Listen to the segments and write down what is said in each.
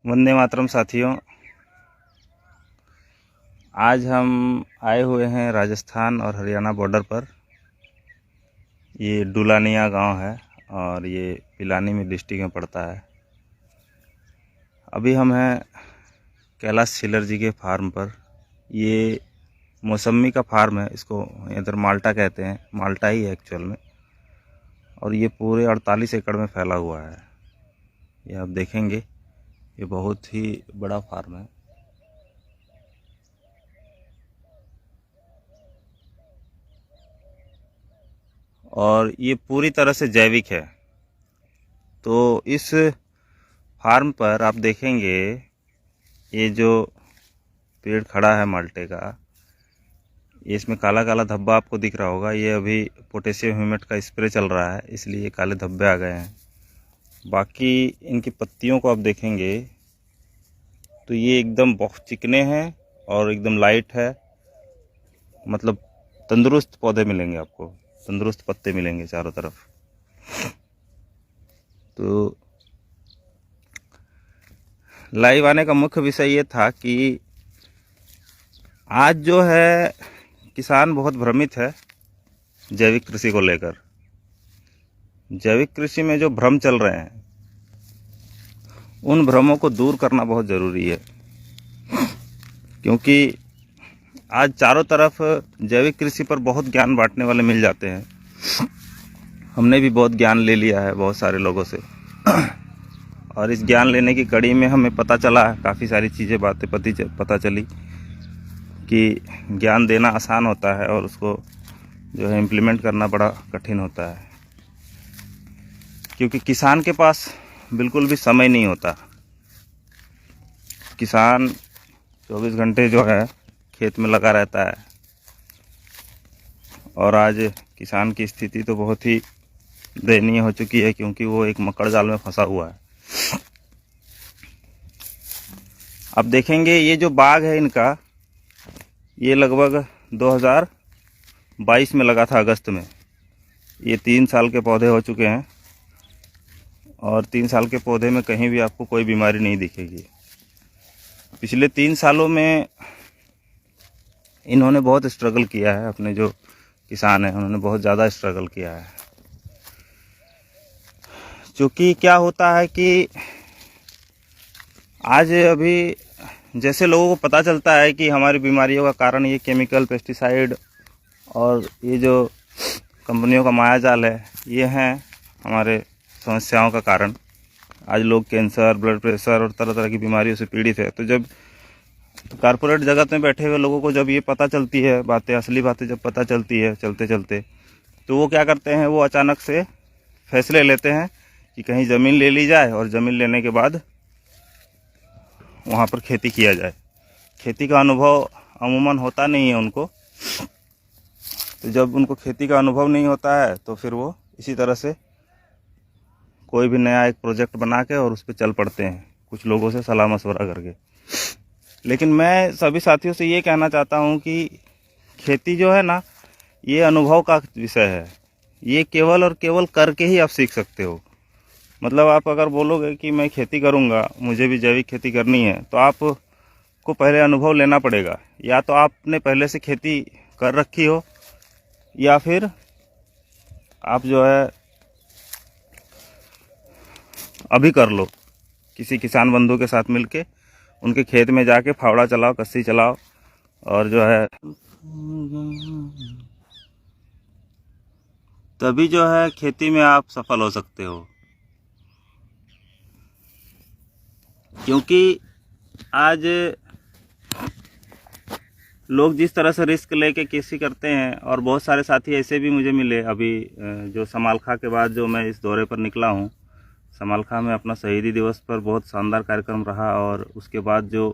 वंदे मातरम साथियों, आज हम आए हुए हैं राजस्थान और हरियाणा बॉर्डर पर। ये डुलानिया गांव है और ये पिलानी में डिस्ट्रिक्ट में पड़ता है। अभी हम हैं कैलाश छिल्लर जी के फार्म पर। ये मौसमी का फार्म है, इसको इधर माल्टा कहते हैं, माल्टा ही है एक्चुअल में। और ये पूरे 48 एकड़ में फैला हुआ है। ये आप देखेंगे, ये बहुत ही बड़ा फार्म है। और ये पूरी तरह से जैविक है। तो इस फार्म पर आप देखेंगे, ये जो पेड़ खड़ा है माल्टे का, ये इसमें काला काला धब्बा आपको दिख रहा होगा। ये अभी पोटेशियम ह्यूमेट का स्प्रे चल रहा है, इसलिए ये काले धब्बे आ गए हैं। बाकी इनकी पत्तियों को आप देखेंगे तो ये एकदम बहुत चिकने हैं और एकदम लाइट है। मतलब तंदुरुस्त पौधे मिलेंगे आपको, तंदुरुस्त पत्ते मिलेंगे चारों तरफ। तो लाइव आने का मुख्य विषय ये था कि आज जो है किसान बहुत भ्रमित है जैविक कृषि को लेकर। जैविक कृषि में जो भ्रम चल रहे हैं, उन भ्रमों को दूर करना बहुत ज़रूरी है, क्योंकि आज चारों तरफ जैविक कृषि पर बहुत ज्ञान बांटने वाले मिल जाते हैं। हमने भी बहुत ज्ञान ले लिया है बहुत सारे लोगों से और इस ज्ञान लेने की कड़ी में हमें पता चला, काफ़ी सारी चीज़ें बातें पता चली कि ज्ञान देना आसान होता है और उसको जो है इम्प्लीमेंट करना बड़ा कठिन होता है। क्योंकि किसान के पास बिल्कुल भी समय नहीं होता। किसान 24 घंटे जो है खेत में लगा रहता है। और आज किसान की स्थिति तो बहुत ही दयनीय हो चुकी है, क्योंकि वो एक मकड़ जाल में फंसा हुआ है। अब देखेंगे, ये जो बाग है इनका, ये लगभग 2022 में लगा था अगस्त में। ये 3 साल के पौधे हो चुके हैं और 3 साल के पौधे में कहीं भी आपको कोई बीमारी नहीं दिखेगी। पिछले 3 सालों में इन्होंने बहुत स्ट्रगल किया है। अपने जो किसान हैं उन्होंने बहुत ज़्यादा स्ट्रगल किया है। क्योंकि क्या होता है कि आज अभी जैसे लोगों को पता चलता है कि हमारी बीमारियों का कारण ये केमिकल, पेस्टिसाइड और ये जो कंपनियों का मायाजाल है, ये हैं हमारे समस्याओं का कारण। आज लोग कैंसर, ब्लड प्रेशर और तरह तरह की बीमारियों से पीड़ित है। तो जब कॉर्पोरेट जगत में बैठे हुए लोगों को जब ये पता चलती है, बातें, असली बातें जब पता चलती है चलते चलते, तो वो क्या करते हैं, वो अचानक से फैसले लेते हैं कि कहीं ज़मीन ले ली जाए और ज़मीन लेने के बाद वहाँ पर खेती किया जाए। खेती का अनुभव अमूमन होता नहीं है उनको। तो जब उनको खेती का अनुभव नहीं होता है तो फिर वो इसी तरह से कोई भी नया एक प्रोजेक्ट बना के और उस पर चल पड़ते हैं, कुछ लोगों से सलाह मशवरा करके। लेकिन मैं सभी साथियों से ये कहना चाहता हूँ कि खेती जो है ना, ये अनुभव का विषय है। ये केवल और केवल करके ही आप सीख सकते हो। मतलब आप अगर बोलोगे कि मैं खेती करूँगा, मुझे भी जैविक खेती करनी है, तो आपको पहले अनुभव लेना पड़ेगा। या तो आपने पहले से खेती कर रखी हो, या फिर आप जो है अभी कर लो। किसी किसान बंधु के साथ मिलके उनके खेत में जाके फावड़ा चलाओ, कस्सी चलाओ और जो है तभी जो है खेती में आप सफल हो सकते हो। क्योंकि आज लोग जिस तरह से रिस्क लेके कृषि करते हैं, और बहुत सारे साथी ऐसे भी मुझे मिले अभी जो समालखा के बाद जो मैं इस दौरे पर निकला हूँ। समालखा में अपना शहीदी दिवस पर बहुत शानदार कार्यक्रम रहा, और उसके बाद जो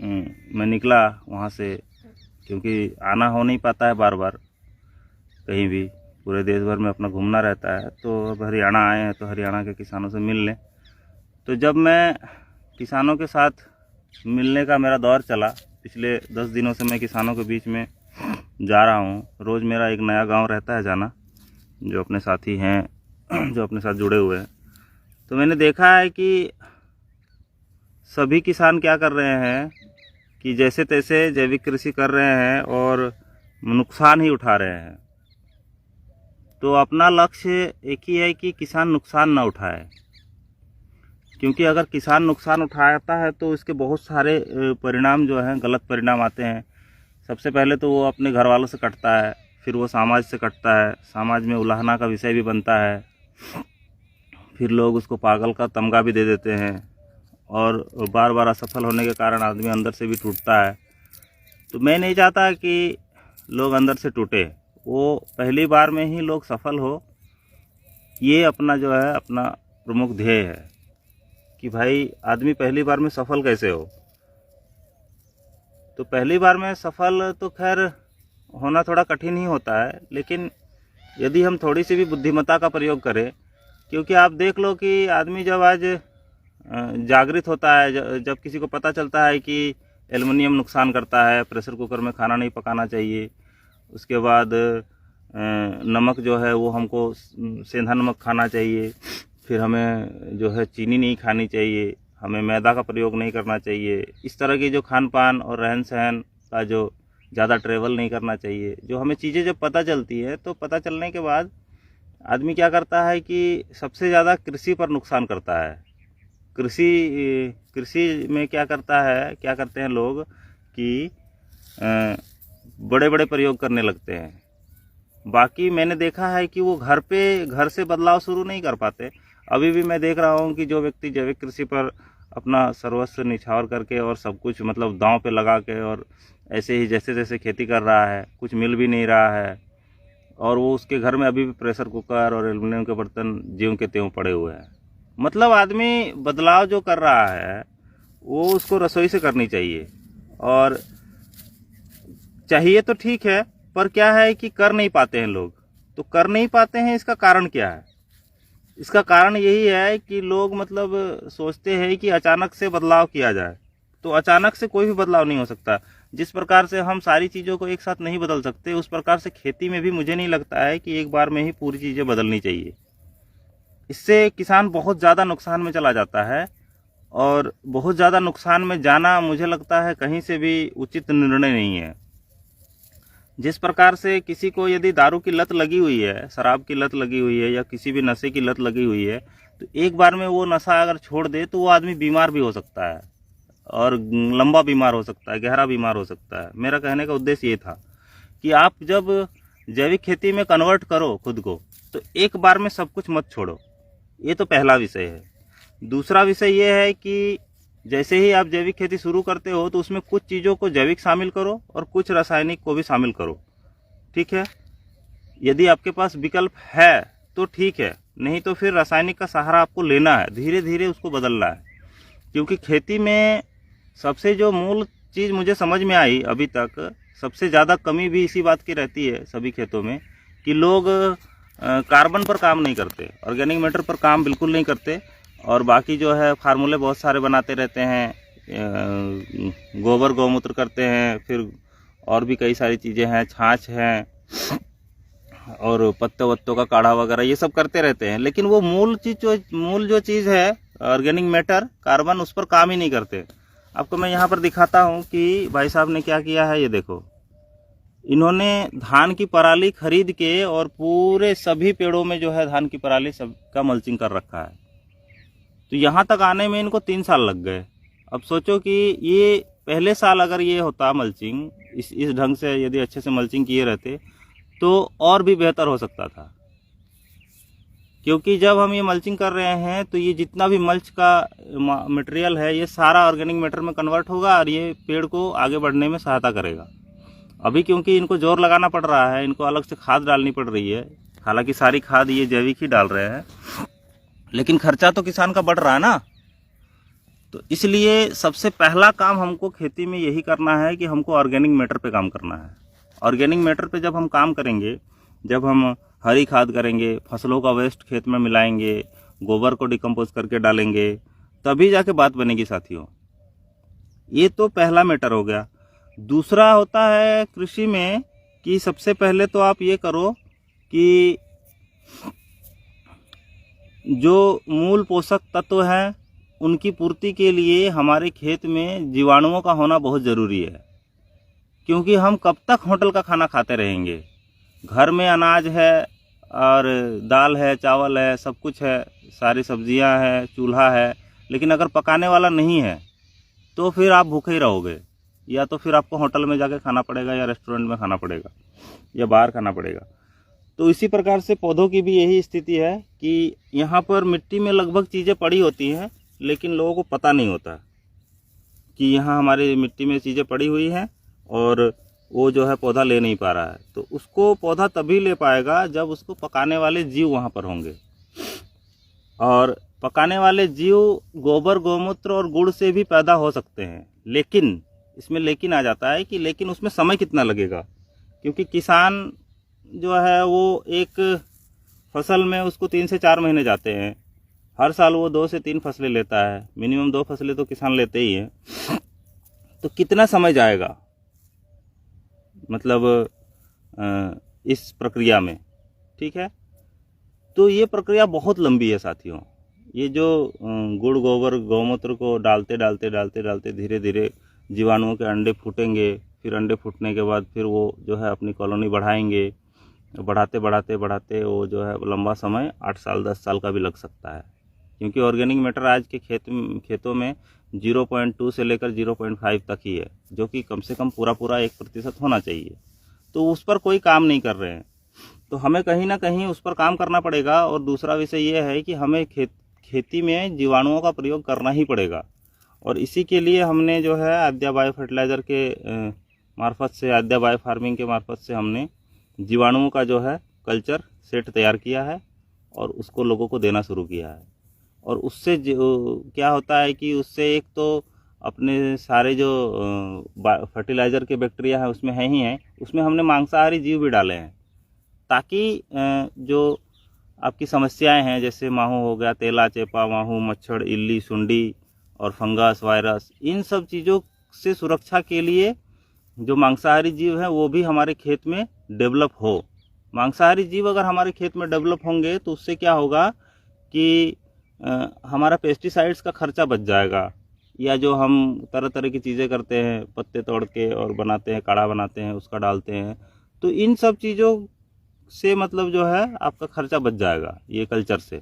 मैं निकला वहाँ से, क्योंकि आना हो नहीं पाता है बार बार कहीं भी, पूरे देश भर में अपना घूमना रहता है। तो अब हरियाणा आए हैं तो हरियाणा के किसानों से मिल लें। तो जब मैं किसानों के साथ मिलने का मेरा दौर चला, पिछले 10 दिनों से मैं किसानों के बीच में जा रहा हूँ। रोज़ मेरा एक नया गांव रहता है जाना, जो अपने साथी हैं जो अपने साथ जुड़े हुए हैं। तो मैंने देखा है कि सभी किसान क्या कर रहे हैं कि जैसे तैसे जैविक कृषि कर रहे हैं और नुकसान ही उठा रहे हैं। तो अपना लक्ष्य एक ही है कि किसान नुकसान ना उठाए, क्योंकि अगर किसान नुकसान उठाता है तो इसके बहुत सारे परिणाम जो हैं गलत परिणाम आते हैं। सबसे पहले तो वो अपने घर वालों से कटता है, फिर वो समाज से कटता है, समाज में उलाहना का विषय भी बनता है, फिर लोग उसको पागल का तमगा भी दे देते हैं और बार बार असफल होने के कारण आदमी अंदर से भी टूटता है। तो मैं नहीं चाहता कि लोग अंदर से टूटे, वो पहली बार में ही लोग सफल हो, ये अपना जो है अपना प्रमुख ध्येय है कि भाई आदमी पहली बार में सफल कैसे हो। तो पहली बार में सफल तो खैर होना थोड़ा कठिन ही होता है, लेकिन यदि हम थोड़ी सी भी बुद्धिमत्ता का प्रयोग करें, क्योंकि आप देख लो कि आदमी जब आज जागृत होता है, जब किसी को पता चलता है कि एल्युमिनियम नुकसान करता है, प्रेशर कुकर में खाना नहीं पकाना चाहिए, उसके बाद नमक जो है वो हमको सेंधा नमक खाना चाहिए, फिर हमें जो है चीनी नहीं खानी चाहिए, हमें मैदा का प्रयोग नहीं करना चाहिए, इस तरह की जो खान पान और रहन सहन का जो ज़्यादा ट्रेवल नहीं करना चाहिए, जो हमें चीज़ें जब पता चलती है तो पता चलने के बाद आदमी क्या करता है कि सबसे ज़्यादा कृषि पर नुकसान करता है। कृषि में क्या करते हैं लोग कि बड़े बड़े प्रयोग करने लगते हैं। बाकी मैंने देखा है कि वो घर से बदलाव शुरू नहीं कर पाते। अभी भी मैं देख रहा हूँ कि जो व्यक्ति जैविक कृषि पर अपना सर्वस्व निछावर करके और सब कुछ मतलब दांव पे लगा के और ऐसे ही जैसे जैसे खेती कर रहा है, कुछ मिल भी नहीं रहा है, और वो उसके घर में अभी भी प्रेशर कुकर और एल्युमिनियम के बर्तन ज्यों के त्यों पड़े हुए हैं। मतलब आदमी बदलाव जो कर रहा है वो उसको रसोई से करनी चाहिए, और चाहिए तो ठीक है, पर क्या है कि कर नहीं पाते हैं लोग। तो कर नहीं पाते हैं, इसका कारण क्या है? इसका कारण यही है कि लोग मतलब सोचते हैं कि अचानक से बदलाव किया जाए। तो अचानक से कोई भी बदलाव नहीं हो सकता। जिस प्रकार से हम सारी चीज़ों को एक साथ नहीं बदल सकते, उस प्रकार से खेती में भी मुझे नहीं लगता है कि एक बार में ही पूरी चीज़ें बदलनी चाहिए। इससे किसान बहुत ज़्यादा नुकसान में चला जाता है, और बहुत ज़्यादा नुकसान में जाना मुझे लगता है कहीं से भी उचित निर्णय नहीं है। जिस प्रकार से किसी को यदि दारू की लत लगी हुई है, शराब की लत लगी हुई है, या किसी भी नशे की लत लगी हुई है, तो एक बार में वो नशा अगर छोड़ दे तो वो आदमी बीमार भी हो सकता है, और लंबा बीमार हो सकता है, गहरा बीमार हो सकता है। मेरा कहने का उद्देश्य ये था कि आप जब जैविक खेती में कन्वर्ट करो खुद को, तो एक बार में सब कुछ मत छोड़ो। ये तो पहला विषय है। दूसरा विषय ये है कि जैसे ही आप जैविक खेती शुरू करते हो तो उसमें कुछ चीज़ों को जैविक शामिल करो और कुछ रासायनिक को भी शामिल करो, ठीक है। यदि आपके पास विकल्प है तो ठीक है, नहीं तो फिर रासायनिक का सहारा आपको लेना है, धीरे धीरे उसको बदलना है। क्योंकि खेती में सबसे जो मूल चीज़ मुझे समझ में आई अभी तक, सबसे ज़्यादा कमी भी इसी बात की रहती है सभी खेतों में, कि लोग कार्बन पर काम नहीं करते, ऑर्गेनिक मैटर पर काम बिल्कुल नहीं करते, और बाकी जो है फार्मूले बहुत सारे बनाते रहते हैं, गोबर गौमूत्र करते हैं, फिर और भी कई सारी चीज़ें हैं, छाछ हैं, और पत्तों वत्तों का काढ़ा वगैरह, ये सब करते रहते हैं। लेकिन वो मूल जो चीज़ है ऑर्गेनिक मैटर, कार्बन, उस पर काम ही नहीं करते। आपको मैं यहाँ पर दिखाता हूँ कि भाई साहब ने क्या किया है। ये देखो, इन्होंने धान की पराली खरीद के और पूरे सभी पेड़ों में जो है धान की पराली सब का मल्चिंग कर रखा है। तो यहाँ तक आने में इनको 3 साल लग गए। अब सोचो कि ये पहले साल अगर ये होता मल्चिंग, इस ढंग से यदि अच्छे से मल्चिंग किए रहते तो और भी बेहतर हो सकता था। क्योंकि जब हम ये मल्चिंग कर रहे हैं तो ये जितना भी मल्च का मटेरियल है, ये सारा ऑर्गेनिक मैटर में कन्वर्ट होगा और ये पेड़ को आगे बढ़ने में सहायता करेगा। अभी क्योंकि इनको जोर लगाना पड़ रहा है, इनको अलग से खाद डालनी पड़ रही है, हालांकि सारी खाद ये जैविक ही डाल रहे हैं, लेकिन खर्चा तो किसान का बढ़ रहा है ना। तो इसलिए सबसे पहला काम हमको खेती में यही करना है कि हमको ऑर्गेनिक मैटर पे काम करना है। ऑर्गेनिक मैटर पे जब हम काम करेंगे, जब हम हरी खाद करेंगे, फसलों का वेस्ट खेत में मिलाएंगे, गोबर को डिकम्पोज करके डालेंगे, तभी जाके बात बनेगी साथियों। ये तो पहला मैटर हो गया। दूसरा होता है कृषि में कि सबसे पहले तो आप ये करो कि जो मूल पोषक तत्व हैं उनकी पूर्ति के लिए हमारे खेत में जीवाणुओं का होना बहुत ज़रूरी है, क्योंकि हम कब तक होटल का खाना खाते रहेंगे। घर में अनाज है और दाल है, चावल है, सब कुछ है, सारी सब्जियां हैं, चूल्हा है, लेकिन अगर पकाने वाला नहीं है तो फिर आप भूखे ही रहोगे, या तो फिर आपको होटल में जाके खाना पड़ेगा, या रेस्टोरेंट में खाना पड़ेगा, या बाहर खाना पड़ेगा। तो इसी प्रकार से पौधों की भी यही स्थिति है कि यहाँ पर मिट्टी में लगभग चीज़ें पड़ी होती हैं, लेकिन लोगों को पता नहीं होता कि यहाँ हमारी मिट्टी में चीज़ें पड़ी हुई हैं और वो जो है पौधा ले नहीं पा रहा है। तो उसको पौधा तभी ले पाएगा जब उसको पकाने वाले जीव वहाँ पर होंगे। और पकाने वाले जीव गोबर, गोमूत्र और गुड़ से भी पैदा हो सकते हैं, लेकिन इसमें लेकिन आ जाता है कि लेकिन उसमें समय कितना लगेगा, क्योंकि किसान जो है वो एक फसल में उसको 3 से 4 महीने जाते हैं। हर साल वो 2 से 3 फसलें लेता है, मिनिमम 2 फसलें तो किसान लेते ही हैं। तो कितना समय जाएगा मतलब इस प्रक्रिया में, ठीक है। तो ये प्रक्रिया बहुत लंबी है साथियों। ये जो गुड़, गोबर, गौमूत्र को डालते डालते डालते डालते धीरे धीरे जीवाणुओं के अंडे फूटेंगे, फिर अंडे फूटने के बाद फिर वो जो है अपनी कॉलोनी बढ़ाएंगे, बढ़ाते बढ़ाते बढ़ाते वो जो है लंबा समय 8 साल 10 साल का भी लग सकता है, क्योंकि ऑर्गेनिक मैटर आज के खेतों में 0.2 से लेकर 0.5 तक ही है, जो कि कम से कम पूरा 1% होना चाहिए। तो उस पर कोई काम नहीं कर रहे हैं, तो हमें कहीं ना कहीं उस पर काम करना पड़ेगा। और दूसरा विषय ये है कि हमें खेती में जीवाणुओं का प्रयोग करना ही पड़ेगा, और इसी के लिए हमने जो है आद्या बायो फर्टिलाइज़र के मार्फत से, आद्या बायो फार्मिंग के मार्फत से हमने जीवाणुओं का जो है कल्चर सेट तैयार किया है और उसको लोगों को देना शुरू किया है। और उससे क्या होता है कि उससे एक तो अपने सारे जो फर्टिलाइज़र के बैक्टीरिया है उसमें है ही है, उसमें हमने मांसाहारी जीव भी डाले हैं, ताकि जो आपकी समस्याएं हैं जैसे माहू हो गया, तेला चेपा, माहू, मच्छर, इल्ली, सुंडी और फंगस, वायरस, इन सब चीज़ों से सुरक्षा के लिए जो मांसाहारी जीव हैं वो भी हमारे खेत में डेवलप हो। मांसाहारी जीव अगर हमारे खेत में डेवलप होंगे तो उससे क्या होगा कि हमारा पेस्टिसाइड्स का खर्चा बच जाएगा, या जो हम तरह तरह की चीज़ें करते हैं, पत्ते तोड़ के और बनाते हैं, काढ़ा बनाते हैं, उसका डालते हैं, तो इन सब चीज़ों से मतलब जो है आपका खर्चा बच जाएगा ये कल्चर से।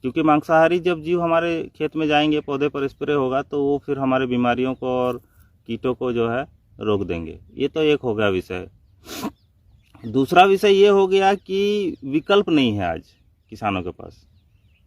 क्योंकि मांसाहारी जब जीव हमारे खेत में जाएंगे, पौधे पर स्प्रे होगा, तो वो फिर हमारे बीमारियों को और कीटों को जो है रोक देंगे। ये तो एक हो गया विषय। दूसरा विषय ये हो गया कि विकल्प नहीं है आज किसानों के पास,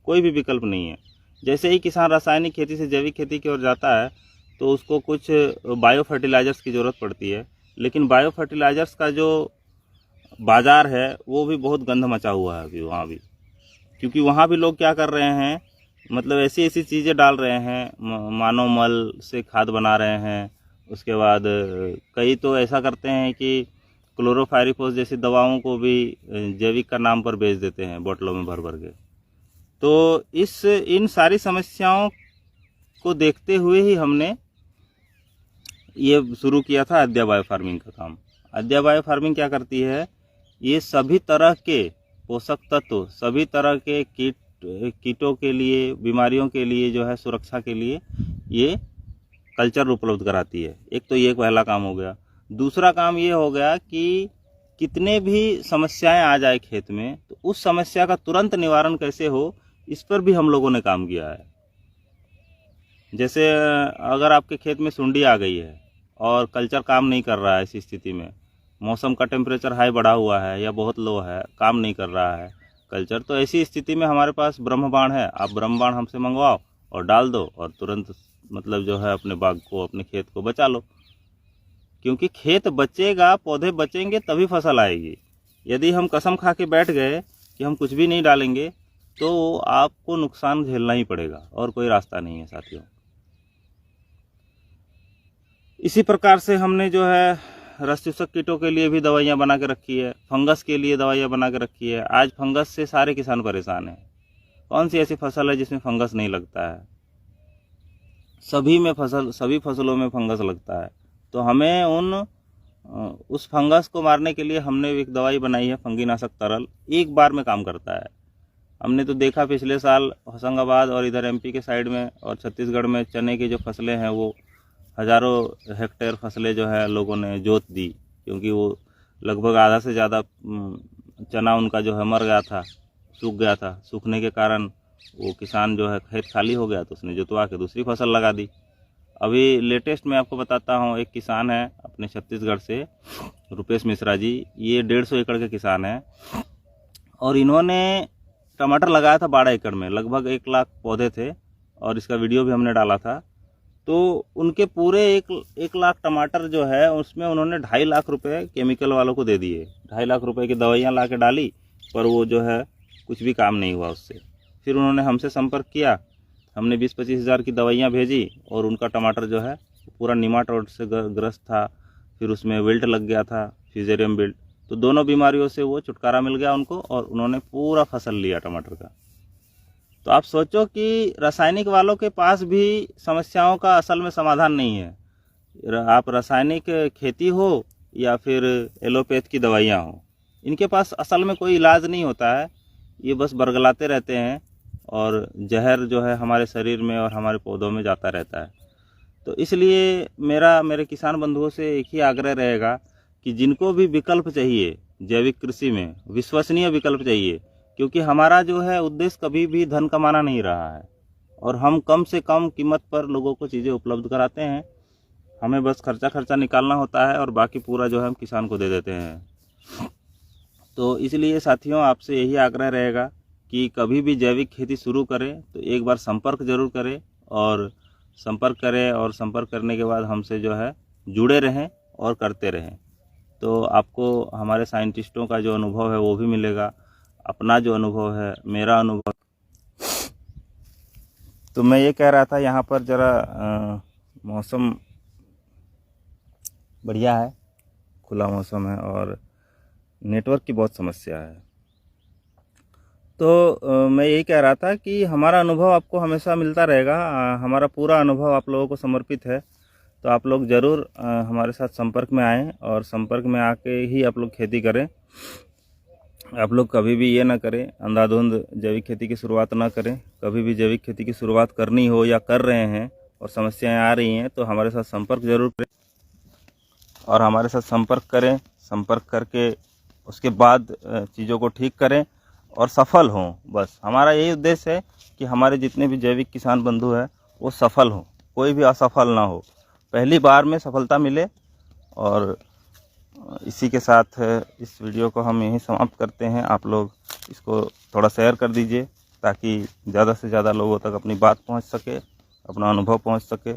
कोई भी विकल्प नहीं है। जैसे ही किसान रासायनिक खेती से जैविक खेती की ओर जाता है तो उसको कुछ बायो फर्टिलाइज़र्स की ज़रूरत पड़ती है, लेकिन बायो फर्टिलाइज़र्स का जो बाज़ार है वो भी बहुत गंध मचा हुआ है अभी वहाँ भी, क्योंकि वहाँ भी लोग क्या कर रहे हैं, मतलब ऐसी ऐसी चीज़ें डाल रहे हैं, मानव मल से खाद बना रहे हैं। उसके बाद कई तो ऐसा करते हैं कि क्लोरोफायरिफॉस जैसी दवाओं को भी जैविक का नाम पर बेच देते हैं बोतलों में भर भर के। तो इन सारी समस्याओं को देखते हुए ही हमने ये शुरू किया था आद्या बायो फार्मिंग का काम। आद्या बायो फार्मिंग क्या करती है, ये सभी तरह के पोषक तत्व, सभी तरह के कीटों के लिए, बीमारियों के लिए जो है सुरक्षा के लिए ये कल्चर उपलब्ध कराती है। एक तो ये पहला काम हो गया। दूसरा काम ये हो गया कि कितने भी समस्याएं आ जाए खेत में तो उस समस्या का तुरंत निवारण कैसे हो, इस पर भी हम लोगों ने काम किया है। जैसे अगर आपके खेत में सुंडी आ गई है और कल्चर काम नहीं कर रहा है, इसी स्थिति में मौसम का टेम्परेचर हाई बढ़ा हुआ है या बहुत लो है, काम नहीं कर रहा है कल्चर, तो ऐसी स्थिति में हमारे पास ब्रह्मबाण है। आप ब्रह्मबाण हमसे मंगवाओ और डाल दो और तुरंत मतलब जो है अपने बाग को, अपने खेत को बचा लो। क्योंकि खेत बचेगा, पौधे बचेंगे तभी फसल आएगी। यदि हम कसम खा के बैठ गए कि हम कुछ भी नहीं डालेंगे तो आपको नुकसान झेलना ही पड़ेगा और कोई रास्ता नहीं है साथियों। इसी प्रकार से हमने जो है रस चूसक कीटों के लिए भी दवाइयाँ बना के रखी है, फंगस के लिए दवाइयाँ बना के रखी है। आज फंगस से सारे किसान परेशान हैं। कौन सी ऐसी फसल है जिसमें फंगस नहीं लगता है? सभी फसलों में फंगस लगता है। तो हमें उस फंगस को मारने के लिए हमने एक दवाई बनाई है, फंगीनाशक तरल, एक बार में काम करता है। हमने तो देखा पिछले साल होशंगाबाद और इधर एमपी के साइड में और छत्तीसगढ़ में चने की जो फसलें हैं वो हज़ारों हेक्टेयर फसलें जो है लोगों ने जोत दी, क्योंकि वो लगभग आधा से ज़्यादा चना उनका जो है मर गया था, सूख गया था। सूखने के कारण वो किसान जो है खेत खाली हो गया तो उसने जोतवा के दूसरी फसल लगा दी। अभी लेटेस्ट मैं आपको बताता हूँ, एक किसान है अपने छत्तीसगढ़ से, रुपेश मिश्रा जी, ये 150 एकड़ के किसान हैं और इन्होंने टमाटर लगाया था 12 एकड़ में, लगभग 1 लाख पौधे थे और इसका वीडियो भी हमने डाला था। तो उनके पूरे 1 लाख टमाटर जो है उसमें उन्होंने 2.5 लाख रुपए केमिकल वालों को दे दिए। 2.5 लाख रुपए की दवाइयाँ ला के डाली, पर वो जो है कुछ भी काम नहीं हुआ उससे। फिर उन्होंने हमसे संपर्क किया, हमने 20-25 हज़ार की दवाइयाँ भेजी और उनका टमाटर जो है पूरा निमाटोड से ग्रस्त था, फिर उसमें विल्ट लग गया था, फ्यूजेरियम विल्ट। तो दोनों बीमारियों से वो छुटकारा मिल गया उनको और उन्होंने पूरा फसल लिया टमाटर का। तो आप सोचो कि रासायनिक वालों के पास भी समस्याओं का असल में समाधान नहीं है। आप रासायनिक खेती हो या फिर एलोपैथ की दवाइयाँ हो, इनके पास असल में कोई इलाज नहीं होता है। ये बस बरगलाते रहते हैं और जहर जो है हमारे शरीर में और हमारे पौधों में जाता रहता है। तो इसलिए मेरे किसान बंधुओं से एक ही आग्रह रहेगा कि जिनको भी विकल्प चाहिए जैविक कृषि में, विश्वसनीय विकल्प चाहिए, क्योंकि हमारा जो है उद्देश्य कभी भी धन कमाना नहीं रहा है और हम कम से कम कीमत पर लोगों को चीज़ें उपलब्ध कराते हैं। हमें बस खर्चा निकालना होता है और बाकी पूरा जो है हम किसान को दे देते हैं। तो इसलिए साथियों, आपसे यही आग्रह रहेगा कि कभी भी जैविक खेती शुरू करें तो एक बार संपर्क ज़रूर करें और संपर्क करने के बाद हमसे जो है जुड़े रहें और करते रहें। तो आपको हमारे साइंटिस्टों का जो अनुभव है वो भी मिलेगा, अपना जो अनुभव है, मेरा अनुभव। तो मैं ये कह रहा था, यहाँ पर ज़रा मौसम बढ़िया है, खुला मौसम है और नेटवर्क की बहुत समस्या है। तो मैं यही कह रहा था कि हमारा अनुभव आपको हमेशा मिलता रहेगा, हमारा पूरा अनुभव आप लोगों को समर्पित है। तो आप लोग ज़रूर हमारे साथ संपर्क में आएँ और संपर्क में आके ही आप लोग खेती करें। आप लोग कभी भी ये ना करें, अंधाधुंध जैविक खेती की शुरुआत ना करें। कभी भी जैविक खेती की शुरुआत करनी हो या कर रहे हैं और समस्याएं आ रही हैं तो हमारे साथ संपर्क ज़रूर करें और हमारे साथ संपर्क करें। संपर्क करके उसके बाद चीज़ों को ठीक करें और सफल हों। बस हमारा यही उद्देश्य है कि हमारे जितने भी जैविक किसान बंधु हैं वो सफल हों, कोई भी असफल ना हो, पहली बार में सफलता मिले। और इसी के साथ इस वीडियो को हम यहीं समाप्त करते हैं। आप लोग इसको थोड़ा शेयर कर दीजिए ताकि ज़्यादा से ज़्यादा लोगों तक अपनी बात पहुंच सके, अपना अनुभव पहुंच सके।